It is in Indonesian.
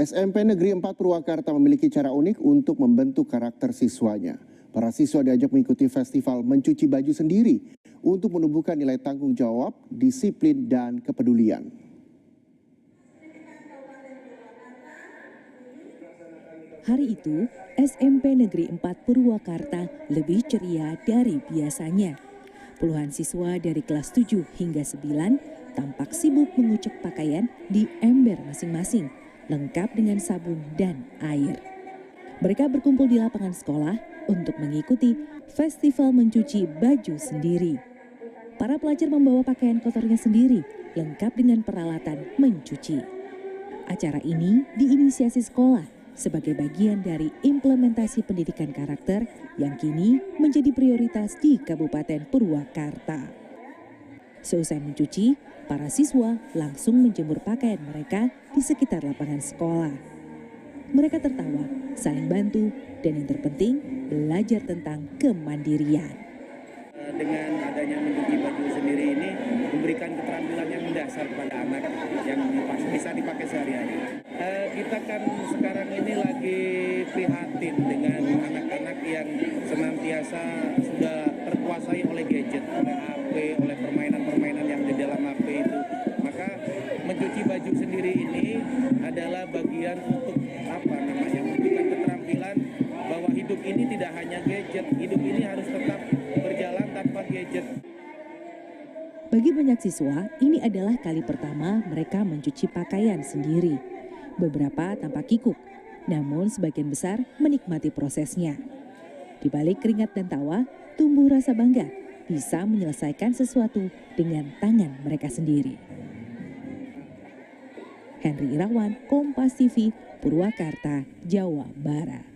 SMP Negeri 4 Purwakarta memiliki cara unik untuk membentuk karakter siswanya. Para siswa diajak mengikuti festival mencuci baju sendiri untuk menumbuhkan nilai tanggung jawab, disiplin, dan kepedulian. Hari itu, SMP Negeri 4 Purwakarta lebih ceria dari biasanya. Puluhan siswa dari kelas 7 hingga 9 tampak sibuk mengucek pakaian di ember masing-masing, lengkap dengan sabun dan air. Mereka berkumpul di lapangan sekolah untuk mengikuti festival mencuci baju sendiri. Para pelajar membawa pakaian kotornya sendiri, lengkap dengan peralatan mencuci. Acara ini diinisiasi sekolah sebagai bagian dari implementasi pendidikan karakter yang kini menjadi prioritas di Kabupaten Purwakarta. Seusai mencuci, para siswa langsung menjemur pakaian mereka di sekitar lapangan sekolah. Mereka tertawa, saling bantu, dan yang terpenting belajar tentang kemandirian. Dengan adanya mencuci baju sendiri ini memberikan keterampilan yang mendasar kepada anak yang bisa dipakai sehari-hari. Kita kan sekarang ini lagi prihatin dengan anak-anak yang senantiasa sudah terkuasai oleh gadget, oleh HP, oleh permainan-permainan yang di dalam HP itu. Maka mencuci baju sendiri ini adalah bagian untuk memberikan keterampilan bahwa hidup ini tidak hanya gadget, hidup ini harus tetap berjalan tanpa gadget. Bagi banyak siswa, ini adalah kali pertama mereka mencuci pakaian sendiri. Beberapa tampak kikuk, namun sebagian besar menikmati prosesnya. Di balik keringat dan tawa, tumbuh rasa bangga bisa menyelesaikan sesuatu dengan tangan mereka sendiri. Henry Irawan, Kompas TV, Purwakarta, Jawa Barat.